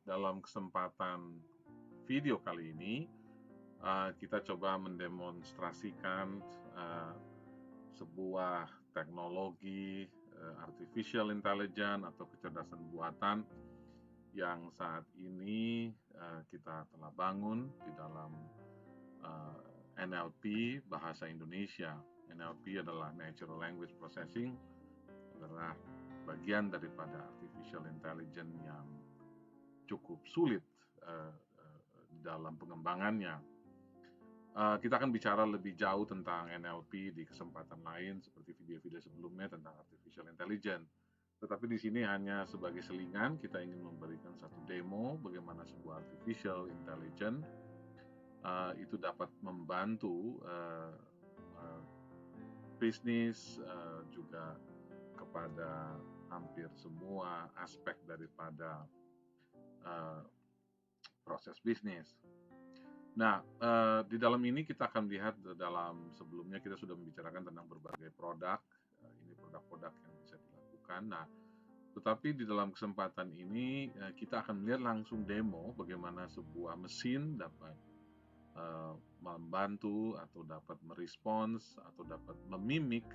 dalam kesempatan video kali ini, kita coba mendemonstrasikan sebuah teknologi artificial intelligence atau kecerdasan buatan yang saat ini kita telah bangun di dalam NLP bahasa Indonesia. NLP adalah Natural Language Processing, adalah bagian daripada artificial intelligence yang cukup sulit dalam pengembangannya. Kita akan bicara lebih jauh tentang NLP di kesempatan lain seperti video-video sebelumnya tentang artificial intelligence. Tetapi di sini hanya sebagai selingan, kita ingin memberikan satu demo bagaimana sebuah artificial intelligence itu dapat membantu bisnis juga kepada hampir semua aspek daripada proses bisnis. Nah, di dalam ini kita akan lihat dalam sebelumnya kita sudah membicarakan tentang berbagai produk, ini produk-produk yang bisa dilakukan. Nah, tetapi di dalam kesempatan ini kita akan melihat langsung demo bagaimana sebuah mesin dapat membantu atau dapat merespons atau dapat memimik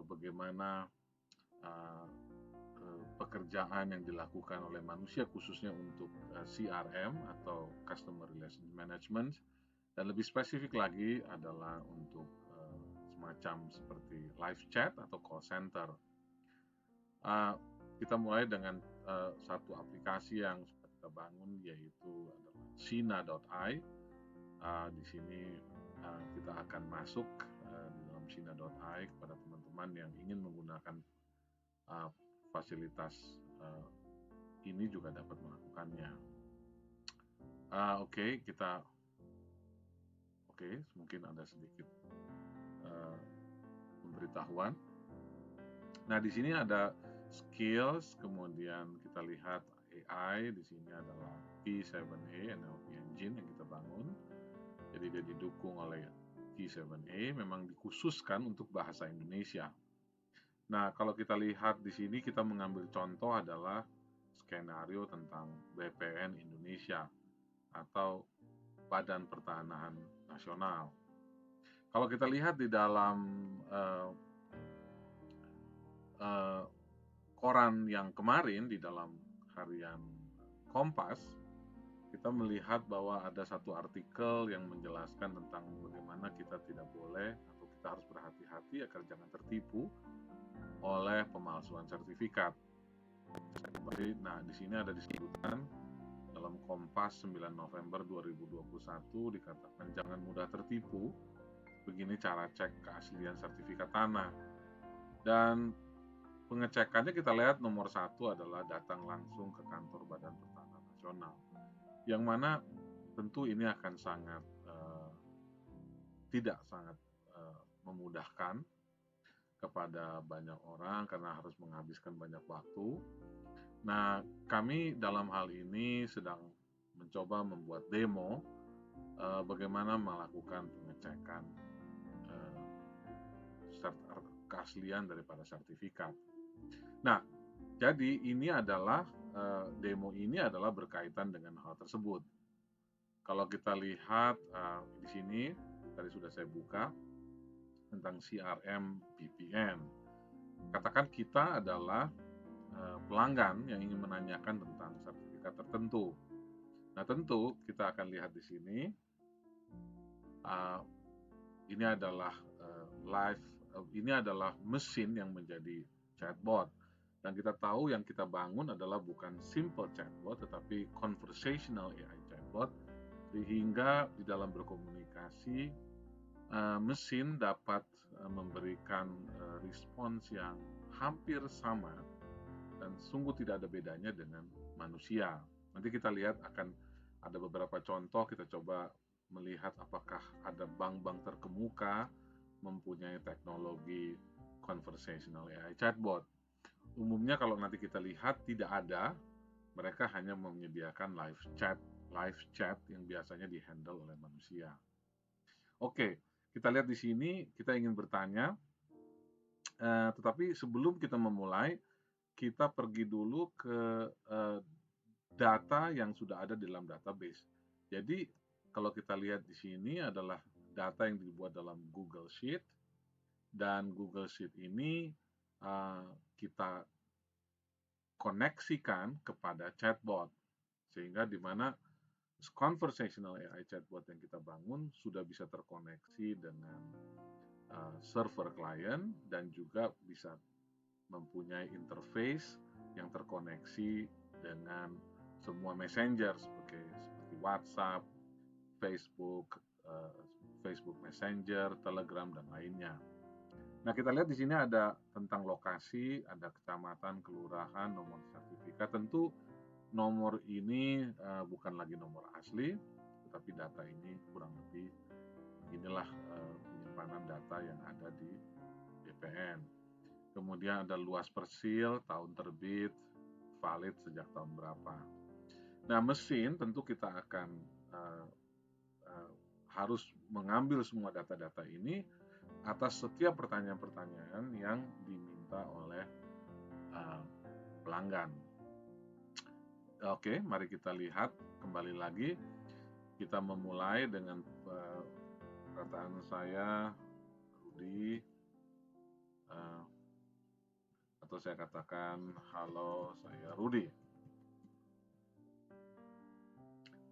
bagaimana pekerjaan yang dilakukan oleh manusia khususnya untuk CRM atau Customer Relation Management, dan lebih spesifik lagi adalah untuk semacam seperti live chat atau call center. Kita mulai dengan satu aplikasi yang kita bangun, yaitu adalah Sina.ai. Di sini kita akan masuk di dalam Sina.ai kepada teman-teman yang ingin menggunakan fasilitas ini juga dapat melakukannya. Mungkin ada sedikit pemberitahuan. Nah, di sini ada skills, kemudian kita lihat AI, di sini adalah T7A NLP Engine yang kita bangun. Jadi dia didukung oleh T7A, memang dikhususkan untuk bahasa Indonesia. Nah, kalau kita lihat di sini kita mengambil contoh adalah skenario tentang BPN Indonesia atau Badan Pertanahan Nasional. Kalau kita lihat di dalam koran yang kemarin di dalam harian Kompas, kita melihat bahwa ada satu artikel yang menjelaskan tentang bagaimana kita tidak boleh atau kita harus berhati-hati agar jangan tertipu oleh pemalsuan sertifikat. Nah, di sini ada disebutkan dalam Kompas 9 November 2021 dikatakan jangan mudah tertipu. Begini cara cek keaslian sertifikat tanah. Dan pengecekannya kita lihat nomor 1 adalah datang langsung ke kantor Badan Pertanahan Nasional, yang mana tentu ini akan sangat tidak sangat memudahkan kepada banyak orang karena harus menghabiskan banyak waktu. Nah, kami dalam hal ini sedang mencoba membuat demo bagaimana melakukan pengecekan keaslian daripada sertifikat. Nah, jadi ini adalah demo ini adalah berkaitan dengan hal tersebut. Kalau kita lihat di sini tadi sudah saya buka tentang CRM VPN. Katakan kita adalah pelanggan yang ingin menanyakan tentang sertifikat tertentu. Nah, tentu kita akan lihat di sini ini adalah ini adalah mesin yang menjadi chatbot, dan kita tahu yang kita bangun adalah bukan simple chatbot tetapi conversational AI chatbot, sehingga di dalam berkomunikasi mesin dapat memberikan respons yang hampir sama dan sungguh tidak ada bedanya dengan manusia. Nanti kita lihat akan ada beberapa contoh, kita coba melihat apakah ada bank-bank terkemuka mempunyai teknologi conversational AI chatbot. Umumnya kalau nanti kita lihat tidak ada, mereka hanya menyediakan live chat yang biasanya dihandle oleh manusia. Oke, kita lihat di sini, kita ingin bertanya, tetapi sebelum kita memulai, kita pergi dulu ke data yang sudah ada di dalam database. Jadi kalau kita lihat di sini adalah data yang dibuat dalam Google Sheet, dan Google Sheet ini kita koneksikan kepada chatbot, sehingga di mana conversational AI chatbot yang kita bangun sudah bisa terkoneksi dengan server klien dan juga bisa mempunyai interface yang terkoneksi dengan semua messenger seperti WhatsApp, Facebook, Facebook Messenger, Telegram, dan lainnya. Nah, kita lihat di sini ada tentang lokasi, ada kecamatan, kelurahan, nomor sertifikat. Tentu nomor ini bukan lagi nomor asli, tetapi data ini kurang lebih inilah penyimpanan data yang ada di BPN. Kemudian ada luas persil, tahun terbit, valid sejak tahun berapa. Nah, mesin tentu kita akan harus mengambil semua data-data ini atas setiap pertanyaan-pertanyaan yang diminta oleh pelanggan. Oke, mari kita lihat kembali lagi. Kita memulai dengan perkataan saya, Rudi, atau saya katakan, halo, saya Rudi.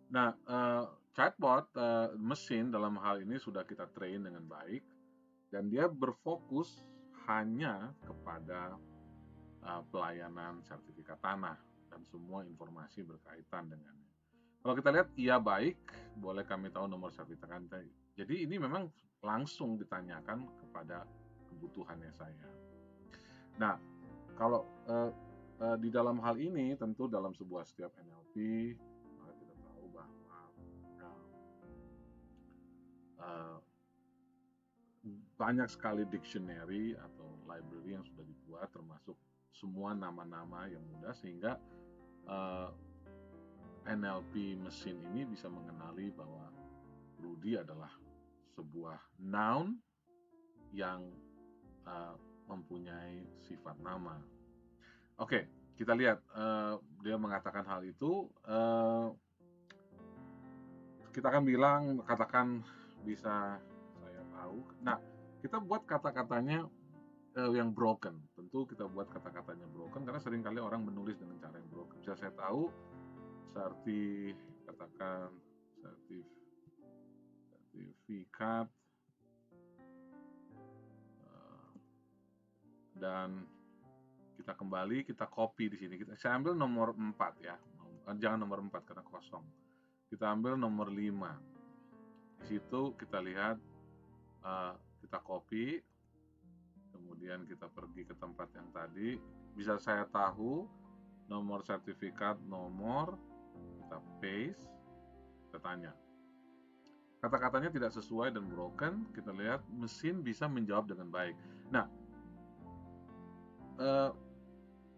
Nah, chatbot mesin dalam hal ini sudah kita train dengan baik, dan dia berfokus hanya kepada pelayanan sertifikat tanah dan semua informasi berkaitan dengannya. Kalau kita lihat, iya baik, boleh kami tahu nomor sertifikat. Jadi ini memang langsung ditanyakan kepada kebutuhannya saya. Nah, kalau di dalam hal ini, tentu dalam sebuah setiap NLP, kita tahu bahwa banyak sekali dictionary atau library yang sudah dibuat, termasuk semua nama-nama yang mudah, sehingga NLP mesin ini bisa mengenali bahwa Rudi adalah sebuah noun yang mempunyai sifat nama. Oke, kita lihat dia mengatakan hal itu. Kita akan bilang, katakan bisa saya tahu. Nah, kita buat kata-katanya yang broken. Tentu kita buat kata-katanya broken karena seringkali orang menulis dengan cara yang broken. Bisa saya tahu katakan sertifikat, dan kita kembali, kita copy di sini. Saya ambil nomor 4 ya. Jangan nomor 4 karena kosong. Kita ambil nomor 5. Di situ kita lihat, kita copy, kemudian kita pergi ke tempat yang tadi. Bisa saya tahu nomor sertifikat, nomor, kita paste, kita tanya. Kata-katanya tidak sesuai dan broken, kita lihat mesin bisa menjawab dengan baik. Nah,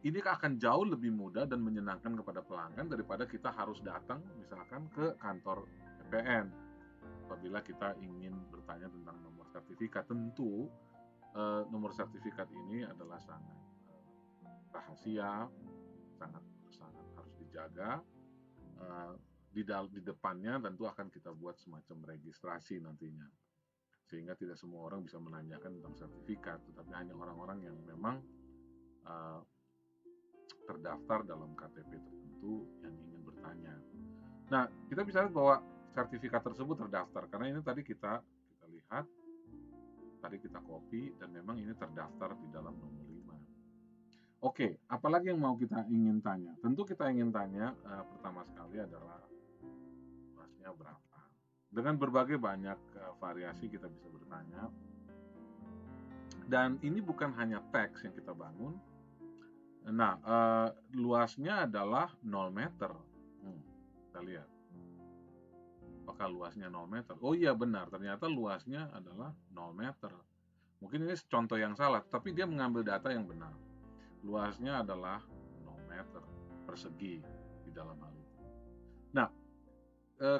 ini akan jauh lebih mudah dan menyenangkan kepada pelanggan daripada kita harus datang misalkan ke kantor BPN apabila kita ingin bertanya tentang nomor sertifikat. Tentu nomor sertifikat ini adalah sangat rahasia, sangat harus dijaga. Di depannya tentu akan kita buat semacam registrasi nantinya, sehingga tidak semua orang bisa menanyakan tentang sertifikat, tetapi hanya orang-orang yang memang terdaftar dalam KTP tertentu yang ingin bertanya. Nah, kita bisa lihat bahwa sertifikat tersebut terdaftar karena ini tadi kita lihat, tadi kita copy, dan memang ini terdaftar di dalam nomor 5. Oke, apalagi yang mau kita ingin tanya? Tentu kita ingin tanya pertama sekali adalah luasnya berapa. Dengan berbagai banyak variasi kita bisa bertanya. Dan ini bukan hanya teks yang kita bangun. Nah, luasnya adalah 0 meter. Kita lihat. Apakah luasnya 0 meter? Oh iya benar, ternyata luasnya adalah 0 meter. Mungkin ini contoh yang salah, tapi dia mengambil data yang benar. Luasnya adalah 0 meter persegi di dalam hal itu. Nah,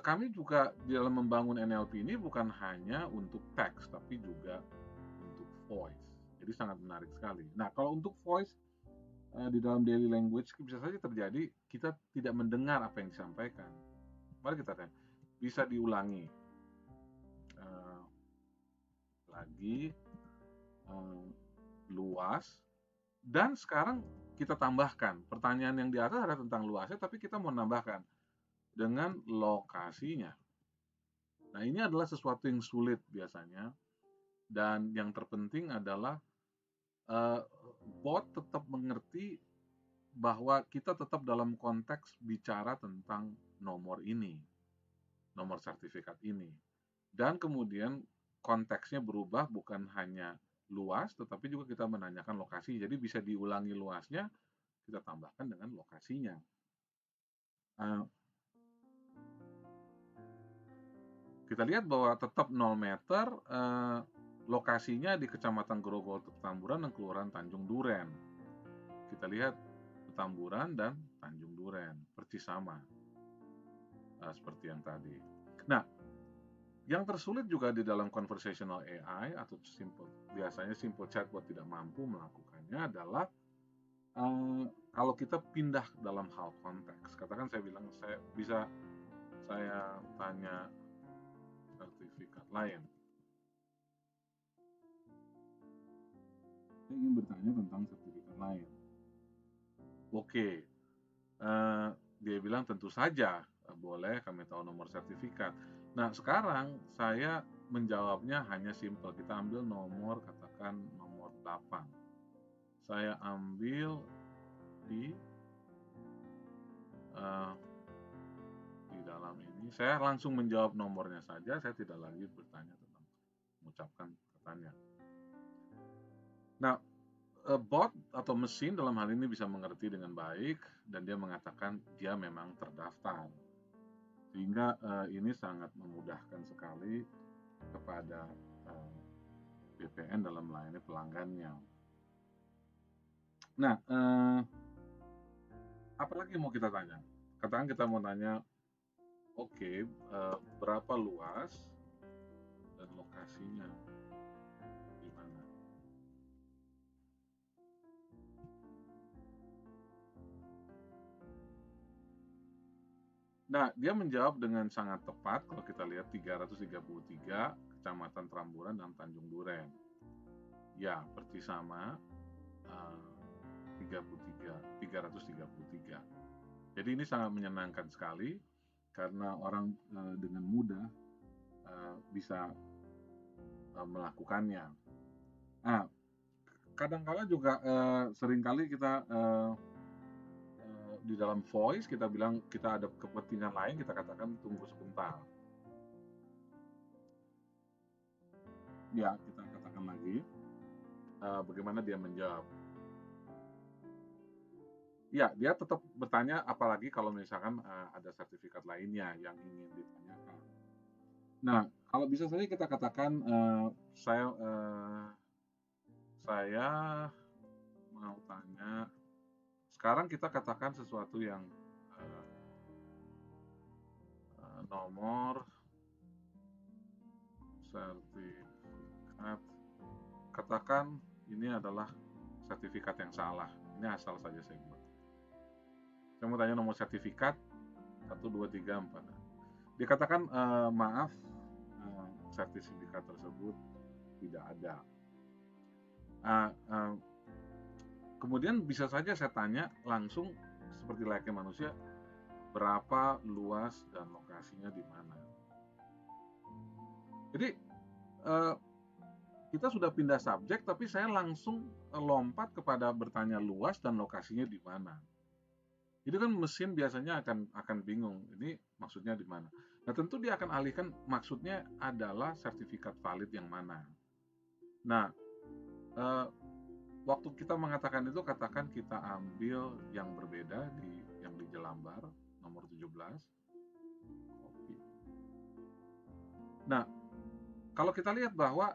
kami juga di dalam membangun NLP ini bukan hanya untuk teks, tapi juga untuk voice. Jadi sangat menarik sekali. Nah, kalau untuk voice, di dalam daily language bisa saja terjadi kita tidak mendengar apa yang disampaikan. Mari kita tanya, bisa diulangi lagi, luas, dan sekarang kita tambahkan pertanyaan yang di atas ada tentang luasnya, tapi kita mau nambahkan dengan lokasinya. Nah, ini adalah sesuatu yang sulit biasanya, dan yang terpenting adalah bot tetap mengerti bahwa kita tetap dalam konteks bicara tentang nomor ini, nomor sertifikat ini. Dan kemudian konteksnya berubah, bukan hanya luas, tetapi juga kita menanyakan lokasi. Jadi bisa diulangi luasnya, kita tambahkan dengan lokasinya. Kita lihat bahwa tetap 0 meter, lokasinya di Kecamatan Grogol Petamburan dan Kelurahan Tanjung Duren. Kita lihat Petamburan dan Tanjung Duren, persis sama seperti yang tadi. Nah, yang tersulit juga di dalam conversational AI atau biasanya simple chatbot tidak mampu melakukannya adalah kalau kita pindah dalam hal konteks. Katakan saya bilang saya tanya sertifikat lain. Saya ingin bertanya tentang sertifikat lain. Oke, dia bilang tentu saja boleh, kami tahu nomor sertifikat. Nah, sekarang saya menjawabnya hanya simple. Kita ambil nomor, katakan nomor 8. Saya ambil di dalam ini. Saya langsung menjawab nomornya saja, saya tidak lagi bertanya tentang mengucapkan katanya. Nah, bot atau mesin dalam hal ini bisa mengerti dengan baik dan dia mengatakan dia memang terdaftar. Sehingga ini sangat memudahkan sekali kepada BPN dalam melayani pelanggannya. Nah, apa lagi mau kita tanya? Katakan kita mau tanya, oke, berapa luas dan lokasinya di mana? Nah, dia menjawab dengan sangat tepat kalau kita lihat 333 Kecamatan Tramburan dan Tanjung Duren. Ya, persis sama 333. Jadi ini sangat menyenangkan sekali karena orang dengan mudah bisa melakukannya. Nah, kadang-kala juga seringkali kita di dalam voice kita bilang kita ada kepentingan lain, kita katakan tunggu sebentar. Ya, kita katakan lagi bagaimana dia menjawab. Ya, dia tetap bertanya, apalagi kalau misalkan ada sertifikat lainnya yang ingin ditanyakan. Nah, kalau bisa saja kita katakan saya mau tanya. Sekarang kita katakan sesuatu yang nomor sertifikat. Katakan ini adalah sertifikat yang salah. Ini asal saja saya buat. Saya mau tanya nomor sertifikat 1, 2, 3, 4. Dikatakan maaf, sertifikat tersebut tidak ada. Kemudian bisa saja saya tanya langsung seperti layaknya manusia, berapa luas dan lokasinya di mana. Jadi kita sudah pindah subjek, tapi saya langsung lompat kepada bertanya luas dan lokasinya di mana. Itu kan mesin biasanya akan bingung, ini maksudnya di mana. Nah, tentu dia akan alihkan maksudnya adalah sertifikat valid yang mana. Nah, waktu kita mengatakan itu, katakan kita ambil yang berbeda yang di Jelambar, nomor 17. Nah, kalau kita lihat bahwa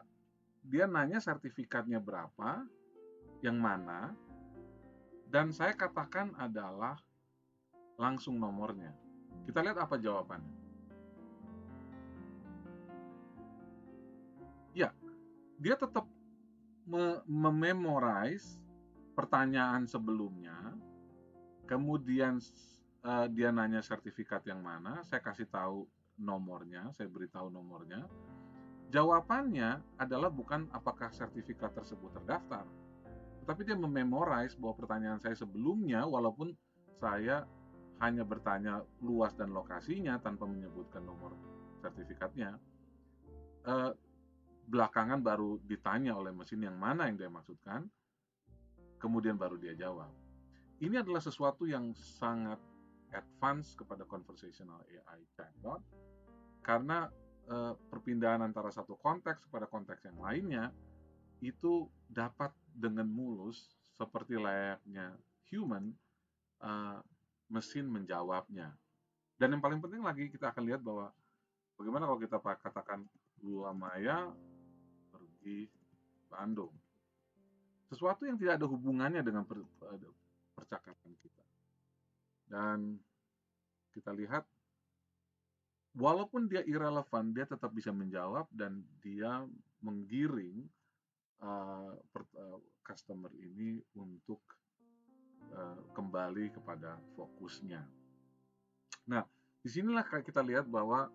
dia nanya sertifikatnya berapa, yang mana, dan saya katakan adalah langsung nomornya. Kita lihat apa jawabannya. Ya, dia tetap mememorize pertanyaan sebelumnya, kemudian dia nanya sertifikat yang mana, saya kasih tahu nomornya, saya beritahu nomornya. Jawabannya adalah bukan apakah sertifikat tersebut terdaftar, tetapi dia mememorize bahwa pertanyaan saya sebelumnya, walaupun saya hanya bertanya luas dan lokasinya tanpa menyebutkan nomor sertifikatnya, belakangan baru ditanya oleh mesin yang mana yang dia maksudkan, kemudian baru dia jawab. Ini adalah sesuatu yang sangat advance kepada conversational AI chatbot, karena perpindahan antara satu konteks kepada konteks yang lainnya itu dapat dengan mulus seperti layaknya human, mesin menjawabnya. Dan yang paling penting lagi, kita akan lihat bahwa bagaimana kalau kita katakan Lula Maya pergi Bandung, sesuatu yang tidak ada hubungannya dengan percakapan kita. Dan kita lihat, walaupun dia irrelevant, dia tetap bisa menjawab dan dia menggiring customer ini untuk kembali kepada fokusnya. Nah, disinilah kita lihat bahwa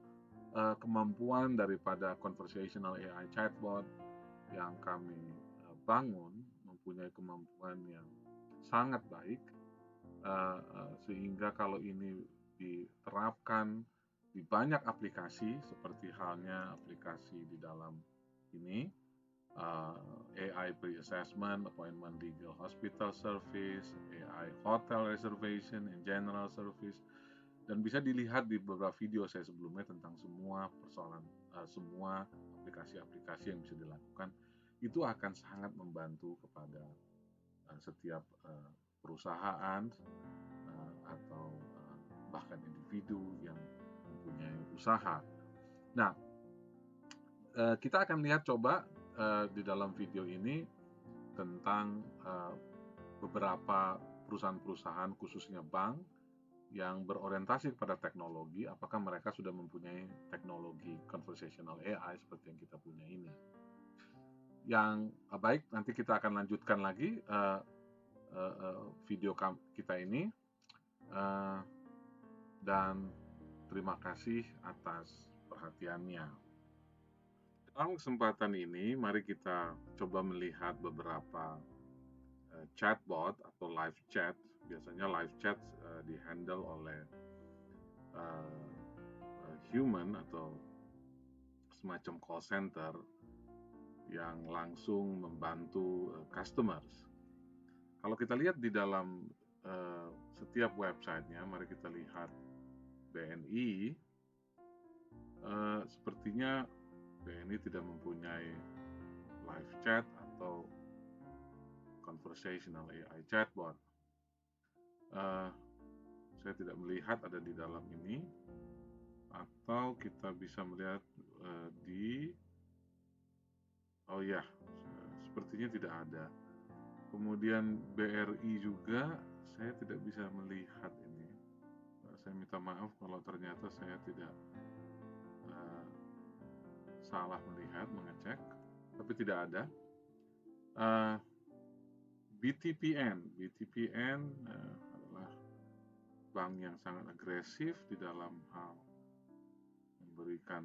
kemampuan daripada conversational AI chatbot yang kami bangun mempunyai kemampuan yang sangat baik, sehingga kalau ini diterapkan di banyak aplikasi, seperti halnya aplikasi di dalam ini, AI pre-assessment, appointment legal hospital service, AI hotel reservation, and general service, dan bisa dilihat di beberapa video saya sebelumnya tentang semua persoalan, semua aplikasi-aplikasi yang bisa dilakukan, itu akan sangat membantu kepada setiap perusahaan atau bahkan individu yang mempunyai usaha. Nah, kita akan lihat coba di dalam video ini tentang beberapa perusahaan-perusahaan, khususnya bank, yang berorientasi kepada teknologi, apakah mereka sudah mempunyai teknologi conversational AI seperti yang kita punya ini. Yang baik, nanti kita akan lanjutkan lagi video kita ini, dan terima kasih atas perhatiannya. Dalam kesempatan ini, mari kita coba melihat beberapa chatbot atau live chat. Biasanya live chat dihandle oleh human atau semacam call center yang langsung membantu customers. Kalau kita lihat di dalam setiap websitenya, mari kita lihat BNI, sepertinya BNI tidak mempunyai live chat atau conversational AI chatbot. Saya tidak melihat ada di dalam ini, atau kita bisa melihat oh ya, sepertinya tidak ada. Kemudian BRI juga saya tidak bisa melihat ini. Saya minta maaf kalau ternyata saya tidak salah melihat, mengecek, tapi tidak ada. BTPN adalah bank yang sangat agresif di dalam hal memberikan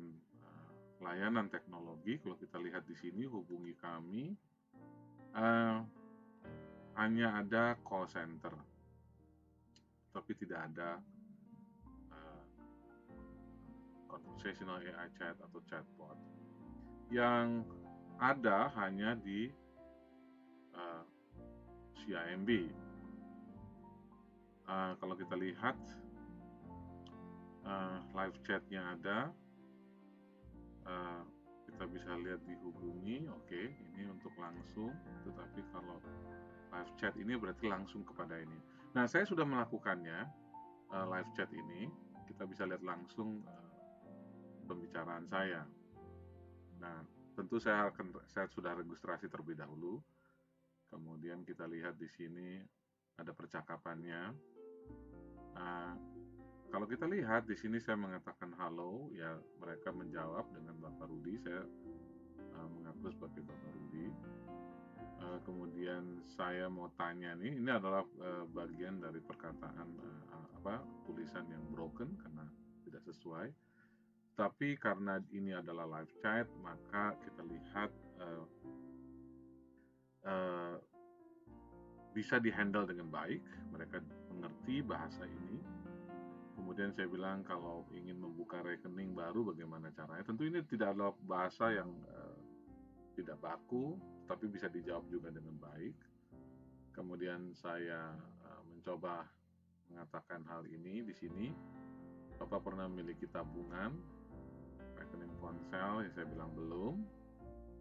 layanan teknologi. Kalau kita lihat di sini, hubungi kami, hanya ada call center, tapi tidak ada conversational AI chat atau chatbot. Yang ada hanya di CIMB. Kalau kita lihat live chatnya ada, kita bisa lihat dihubungi, oke, ini untuk langsung, tetapi kalau live chat ini berarti langsung kepada ini. Nah, saya sudah melakukannya, live chat ini, kita bisa lihat langsung pembicaraan saya. Nah, tentu saya sudah registrasi terlebih dahulu. Kemudian kita lihat di sini ada percakapannya. Kalau kita lihat di sini saya mengatakan halo, ya mereka menjawab dengan Bapak Rudi. Saya mengaku sebagai Bapak Rudi. kemudian saya mau tanya nih, ini adalah bagian dari perkataan tulisan yang broken karena tidak sesuai. Tapi karena ini adalah live chat, maka kita lihat uh, bisa dihandle dengan baik. Mereka mengerti bahasa ini. Kemudian saya bilang kalau ingin membuka rekening baru bagaimana caranya. Tentu ini tidak adalah bahasa yang tidak baku, tapi bisa dijawab juga dengan baik. Kemudian saya mencoba mengatakan hal ini di sini. Bapak pernah memiliki tabungan, rekening ponsel, yang saya bilang belum.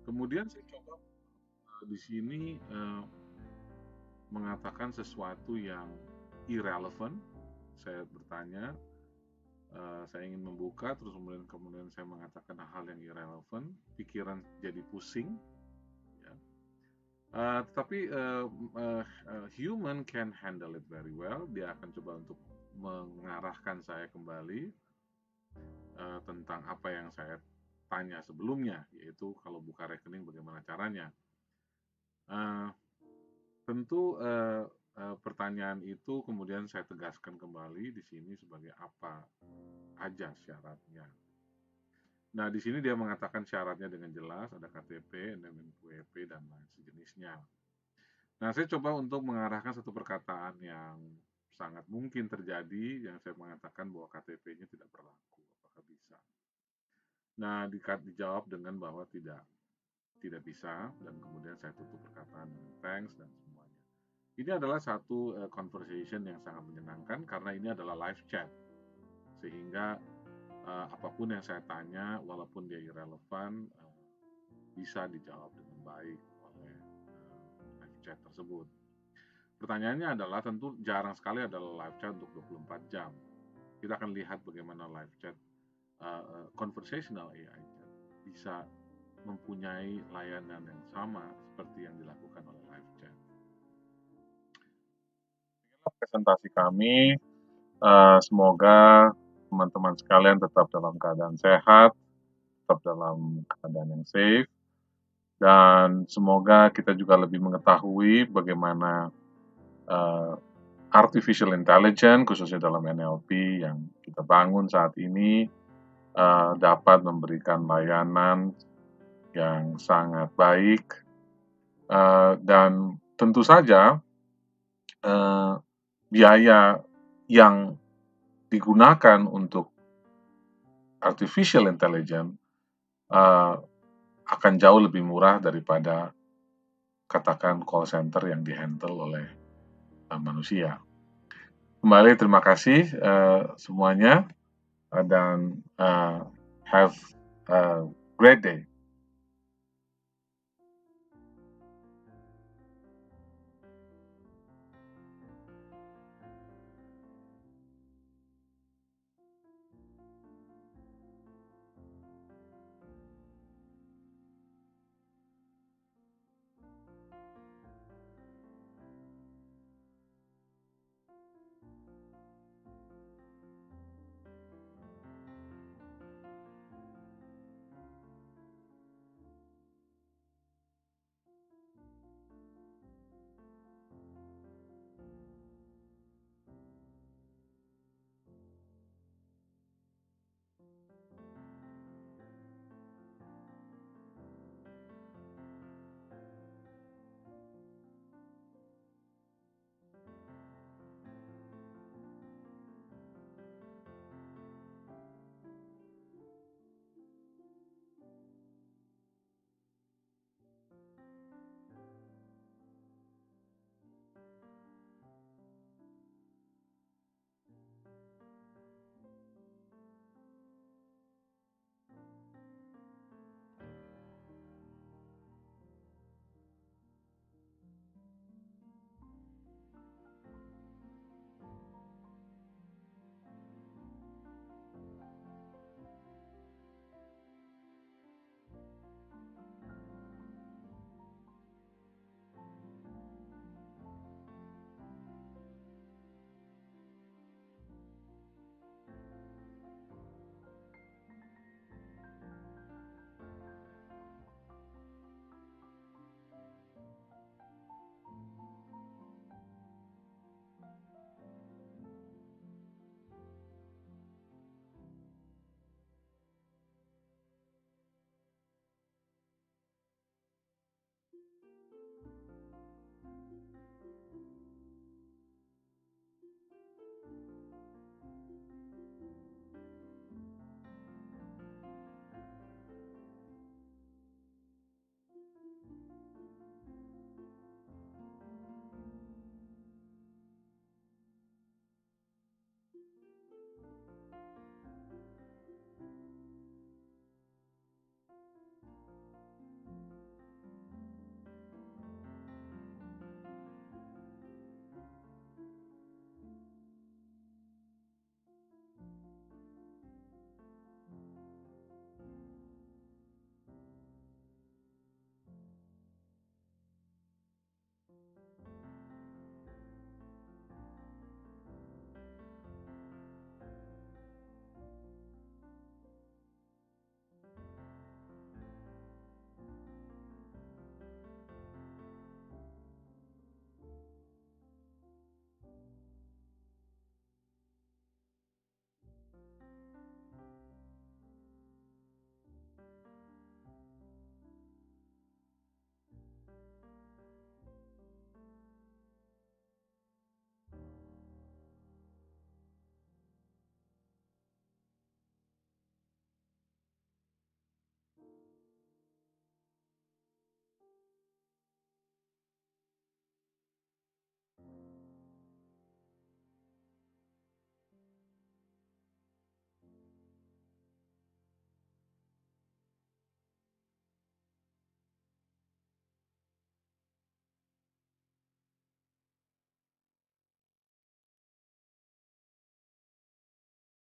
Kemudian saya coba di sini mengatakan sesuatu yang irrelevant. Saya bertanya, saya ingin membuka, terus kemudian saya mengatakan hal yang irrelevant, pikiran jadi pusing. Ya. Tetapi human can handle it very well. Dia akan coba untuk mengarahkan saya kembali tentang apa yang saya tanya sebelumnya, yaitu kalau buka rekening bagaimana caranya. Tentu pertanyaan itu kemudian saya tegaskan kembali di sini sebagai apa aja syaratnya. Nah, di sini dia mengatakan syaratnya dengan jelas, ada KTP, NPWP, dan lain sejenisnya. Nah, saya coba untuk mengarahkan satu perkataan yang sangat mungkin terjadi, yang saya mengatakan bahwa KTP-nya tidak berlaku. Apakah bisa? Nah, dijawab dengan bahwa tidak bisa, dan kemudian saya tutup perkataan dengan thanks dan semuanya. Ini adalah satu conversation yang sangat menyenangkan karena ini adalah live chat, sehingga apapun yang saya tanya, walaupun dia irrelevan, bisa dijawab dengan baik oleh live chat tersebut. Pertanyaannya adalah, tentu jarang sekali adalah live chat untuk 24 jam. Kita akan lihat bagaimana live chat, conversational AI chat, bisa mempunyai layanan yang sama seperti yang dilakukan oleh live chat. Inilah presentasi kami. Semoga teman-teman sekalian tetap dalam keadaan sehat, tetap dalam keadaan yang safe, dan semoga kita juga lebih mengetahui bagaimana artificial intelligence, khususnya dalam NLP yang kita bangun saat ini, dapat memberikan layanan yang sangat baik, dan tentu saja biaya yang digunakan untuk artificial intelligence akan jauh lebih murah daripada katakan call center yang dihandle oleh manusia. Kembali terima kasih semuanya dan have a great day.